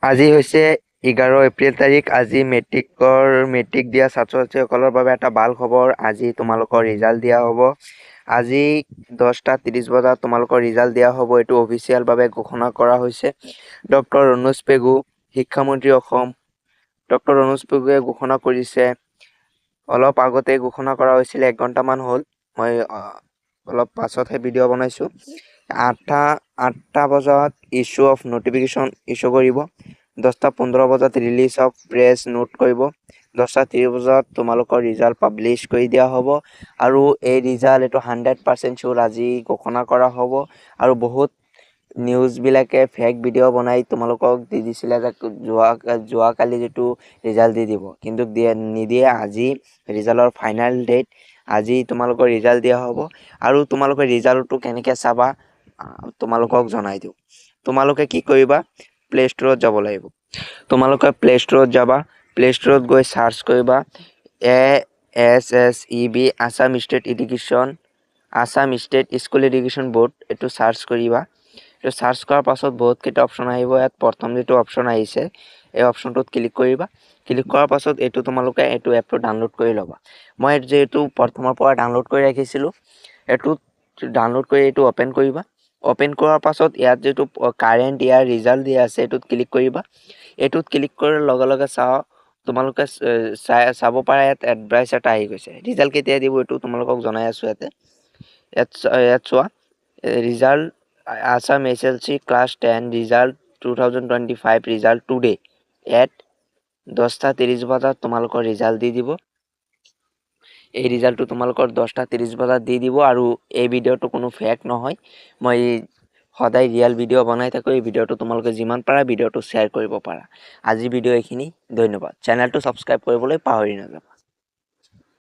আজি হৈছে 11 এপ্ৰিল তাৰিখ। আজি মেট্ৰিক দিয়া ছাত্ৰ ছাত্ৰীসকলৰ বাবে এটা ভাল খবৰ। আজি তোমালোকৰ ৰিজাল্ট দিয়া হ'ব। আজি 10:30 বজাত তোমালোকৰ ৰিজাল্ট দিয়া হ'ব। এইটো অফিচিয়েলভাৱে ঘোষণা কৰা হৈছে। ডক্টৰ অনুজ পেগু, শিক্ষামন্ত্ৰী অসম। ডক্টৰ অনুজ পেগুৱে ঘোষণা কৰিছে। অলপ আগতে ঘোষণা কৰা হৈছিল, 1 ঘণ্টামান হ'ল। মই অলপ পাছতহে ভিডিঅ' বনাইছোঁ। 8টা বজাত ইছ্যু অফ নটিফিকেশ্যন ইছ্যু কৰিব। 10:15 বজাত ৰিলিজ অফ প্ৰেছ নোট কৰিব। 10:30 বজাত তোমালোকৰ ৰিজাল্ট পাব্লিছ কৰি দিয়া হ'ব। আৰু এই ৰিজাল্ট এইটো 100% চিয়ৰ আজি ঘোষণা কৰা হ'ব। আৰু বহুত নিউজবিলাকে ফেক ভিডিঅ' বনাই তোমালোকক দি দিছিলে যে যোৱাকালি যিটো ৰিজাল্ট দি দিব, কিন্তু নিদিয়ে। আজি ৰিজাল্টৰ ফাইনেল ডেট। আজি তোমালোকৰ ৰিজাল্ট দিয়া হ'ব। আৰু তোমালোকে ৰিজাল্টটো কেনেকৈ চাবা তোমালোকক জনাই দিওঁ। তোমালোকে কি কৰিবা, প্লে ষ্ট'ৰত যাব লাগিব। তোমালোকে প্লে ষ্ট'ৰত যাবা। প্লে ষ্ট'ৰত গৈ চাৰ্চ কৰিবা ASSEB, Assam state school education board. এইটো চাৰ্চ কৰিবা। এইটো চাৰ্চ কৰাৰ পাছত বহুতকেইটা অপশ্যন আহিব। ইয়াত প্ৰথম যিটো অপশ্যন আহিছে, এই অপশ্যনটোত ক্লিক কৰিবা। ক্লিক কৰাৰ পাছত তোমালোকে এইটো এপটো ডাউনলোড কৰি ল'বা। মই যিহেতু প্ৰথমৰ পৰা ডাউনলোড কৰি ৰাখিছিলোঁ, এইটোত ডাউনলোড কৰি এইটো অ'পেন কৰিবা। অ'পেন কৰাৰ পাছত ইয়াত যিটো কাৰেণ্ট ইয়াৰ ৰিজাল্ট দিয়া আছে, এইটোত ক্লিক কৰিবা। এইটোত ক্লিক কৰাৰ লগে লগে তোমালোকে চাব পাৰা ইয়াত এডভাইচ এটা আহি গৈছে। ৰিজাল্ট কেতিয়া দিব এইটো তোমালোকক জনাই আছোঁ। ইয়াত চোৱা, result Assam SLC class 10 result 2025 result today at 10:30 বজাত তোমালোকৰ ৰিজাল্ট দি দিব। এই ৰিজাল্টটো তোমালোকৰ 10:30 বজাত দি দিব। আৰু এই ভিডিঅ'টো কোনো ফেক নহয়। মই সদায় ৰিয়েল ভিডিঅ' বনাই থাকোঁ। এই ভিডিঅ'টো তোমালোকে যিমান পাৰা ভিডিঅ'টো শ্বেয়াৰ কৰিব পাৰা। আজি ভিডিঅ' এইখিনি। ধন্যবাদ। চেনেলটো ছাবস্ক্ৰাইব কৰিবলৈ পাহৰি নাযাবা।